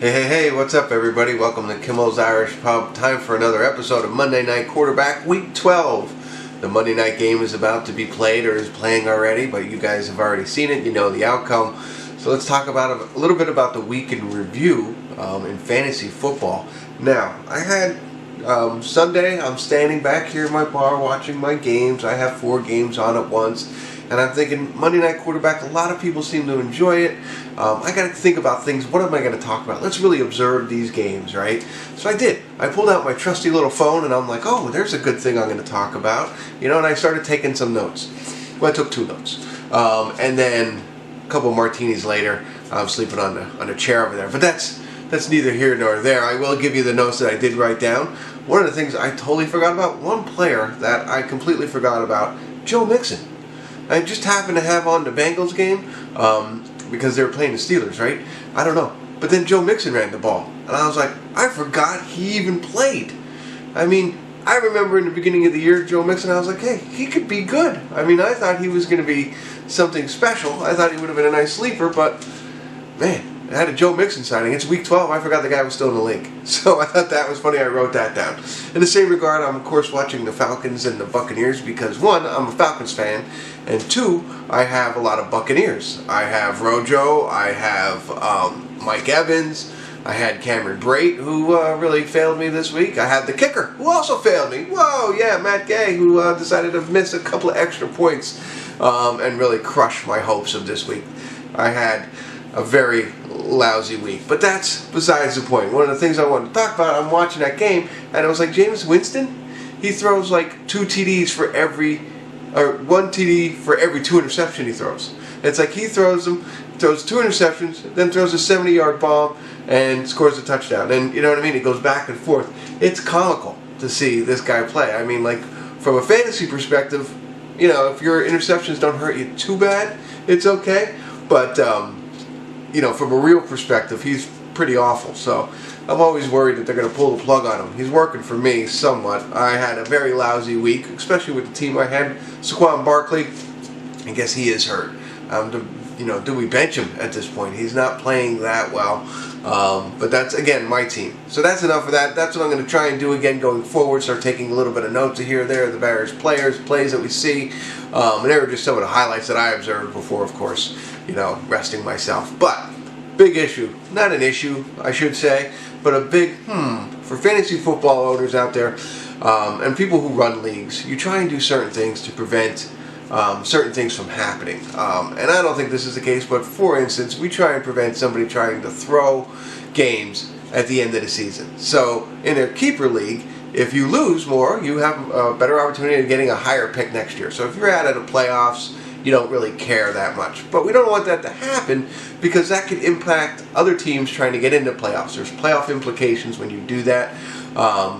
Hey, what's up everybody? Welcome to Kimmel's Irish Pub. Time for another episode of Monday Night Quarterback, Week 12. The Monday night game is about to be played or is playing already, but you guys have already seen it. You know the outcome. So let's talk about a little bit about the week in review in fantasy football. Now, I had Sunday, I'm standing back here in my bar watching my games. I have 4 games on at once. And I'm thinking, Monday Night Quarterback, a lot of people seem to enjoy it. I got to think about things. What am I going to talk about? Let's really observe these games, right? So I did. I pulled out my trusty little phone, and I'm like, oh, there's a good thing I'm going to talk about. You know, and I started taking some notes. Well, I took 2 notes. And then a couple martinis later, I'm sleeping on the chair over there. But that's neither here nor there. I will give you the notes that I did write down. One of the things I totally forgot about, one player that I completely forgot about, Joe Mixon. I just happened to have on the Bengals game because they were playing the Steelers, right? I don't know. But then Joe Mixon ran the ball. And I was like, I forgot he even played. I mean, I remember in the beginning of the year, Joe Mixon, I was like, hey, he could be good. I mean, I thought he was going to be something special. I thought he would have been a nice sleeper, but man, I had a Joe Mixon signing. It's week 12. I forgot the guy was still in the league. So I thought that was funny. I wrote that down. In the same regard, I'm, of course, watching the Falcons and the Buccaneers because, 1, I'm a Falcons fan, and 2, I have a lot of Buccaneers. I have Rojo. I have Mike Evans. I had Cameron Brate, who really failed me this week. I had the kicker, who also failed me. Whoa, yeah, Matt Gay, who decided to miss a couple of extra points and really crush my hopes of this week. I had a very lousy week, but that's besides the point. One of the things I wanted to talk about, I'm watching that game, and it was like Jameis Winston, he throws like 2 TDs for every, or 1 TD for every 2 interceptions he throws. It's like he throws 2 interceptions, then throws a 70-yard bomb, and scores a touchdown. And you know what I mean? It goes back and forth. It's comical to see this guy play. I mean, like, from a fantasy perspective, you know, if your interceptions don't hurt you too bad, it's okay. But, you know, from a real perspective, he's pretty awful. So I'm always worried that they're going to pull the plug on him. He's working for me somewhat. I had a very lousy week, especially with the team I had. Saquon Barkley, I guess he is hurt. Do we bench him at this point? He's not playing that well. But that's, again, my team. So that's enough of that. That's what I'm going to try and do again going forward. Start taking a little bit of notes here or there, the various plays that we see. And they were just some of the highlights that I observed before, of course, you know, resting myself. But big issue. Not an issue, I should say, but a big for fantasy football owners out there and people who run leagues. You try and do certain things to prevent certain things from happening. And I don't think this is the case, but for instance, we try and prevent somebody trying to throw games at the end of the season. So in a keeper league, if you lose more, you have a better opportunity of getting a higher pick next year. So if you're out of the playoffs, you don't really care that much. But we don't want that to happen because that could impact other teams trying to get into playoffs. There's playoff implications when you do that.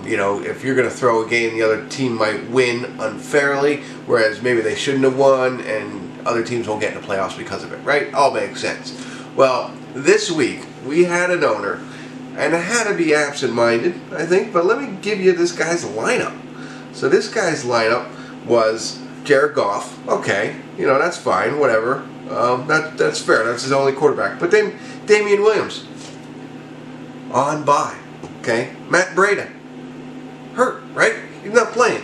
You know, if you're going to throw a game, the other team might win unfairly, whereas maybe they shouldn't have won, and other teams won't get into playoffs because of it, right? All makes sense. Well, this week, we had an owner, and I had to be absent-minded, I think, but let me give you this guy's lineup. So this guy's lineup was Jared Goff. Okay, you know, that's fine, whatever. That's fair. That's his only quarterback. But then Damian Williams on bye. Okay, Matt Breida hurt, right? He's not playing.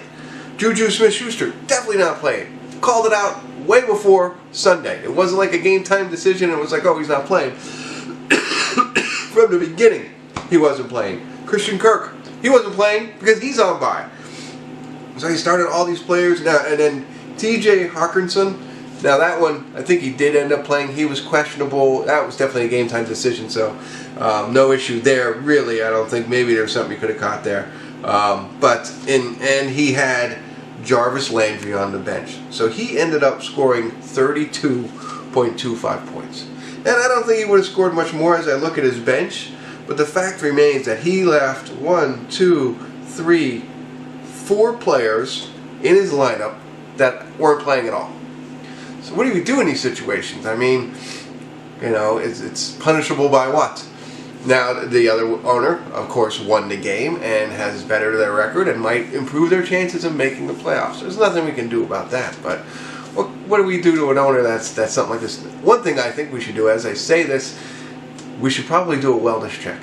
Juju Smith-Schuster definitely not playing. Called it out way before Sunday. It wasn't like a game time decision. It was like, oh, he's not playing. From the beginning, he wasn't playing. Christian Kirk, he wasn't playing because he's on bye. So he started all these players now, and then T.J. Hawkinson. Now that one, I think he did end up playing. He was questionable. That was definitely a game time decision, so no issue there. Really, I don't think. Maybe there's something you could have caught there. And he had Jarvis Landry on the bench, so he ended up scoring 32.25 points. And I don't think he would have scored much more as I look at his bench. But the fact remains that he left 1, 2, 3, 4 players in his lineup that weren't playing at all. So what do we do in these situations? I mean, you know, it's punishable by what? Now, the other owner, of course, won the game and has bettered their record and might improve their chances of making the playoffs. There's nothing we can do about that. But what do we do to an owner that's something like this? One thing I think we should do, as I say this, we should probably do a wellness check.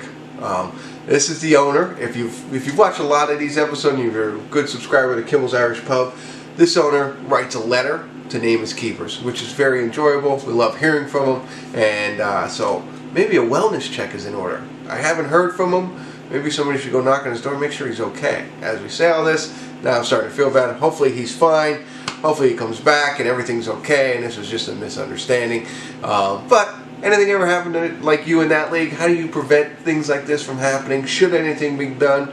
This is the owner. If you've watched a lot of these episodes and you're a good subscriber to Kimmel's Irish Pub, this owner writes a letter to name his keepers, which is very enjoyable. We love hearing from him, and so maybe a wellness check is in order. I haven't heard from him. Maybe somebody should go knock on his door and make sure he's okay. As we say all this, now I'm starting to feel bad. Hopefully he's fine. Hopefully he comes back and everything's okay and this was just a misunderstanding. But anything ever happen to like you in that league? How do you prevent things like this from happening? Should anything be done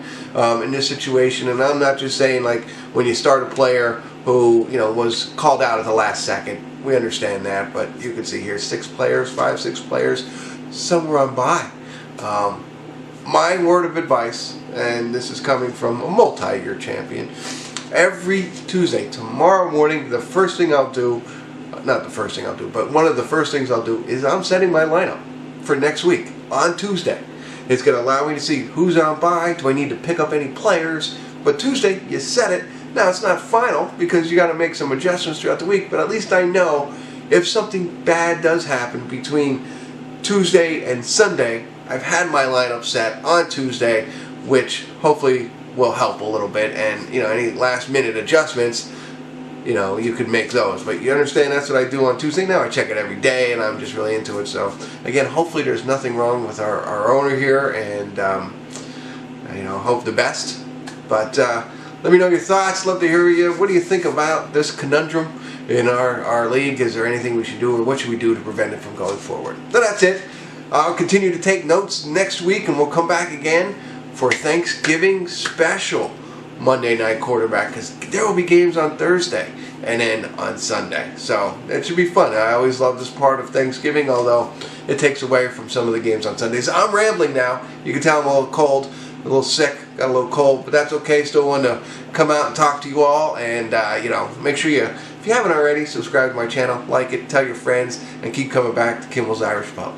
in this situation? And I'm not just saying like when you start a player who was called out at the last second. We understand that, but you can see here 6 players, 5, 6 players, some run by. My word of advice, and this is coming from a multi-year champion, every Tuesday, tomorrow morning, the first thing I'll do, not the first thing I'll do, but one of the first things I'll do is I'm setting my lineup for next week on Tuesday. It's going to allow me to see who's on bye, do I need to pick up any players, but Tuesday, you set it. Now, it's not final because you got to make some adjustments throughout the week, but at least I know if something bad does happen between Tuesday and Sunday, I've had my lineup set on Tuesday, which hopefully will help a little bit. And any last minute adjustments, you could make those. But you understand that's what I do on Tuesday. Now I check it every day, and I'm just really into it. So again, hopefully there's nothing wrong with our owner here, and hope the best. But let me know your thoughts. Love to hear you. What do you think about this conundrum in our league? Is there anything we should do, or what should we do to prevent it from going forward? So that's it. I'll continue to take notes next week, and we'll come back again for Thanksgiving special Monday night quarterback, because there will be games on Thursday and then on Sunday. So it should be fun. I always love this part of Thanksgiving, although it takes away from some of the games on Sundays. I'm rambling now. You can tell I'm a little cold, a little sick, got a little cold, but that's okay. Still want to come out and talk to you all, and make sure if you haven't already, subscribe to my channel, like it, tell your friends, and keep coming back to Kimmel's Irish Pub.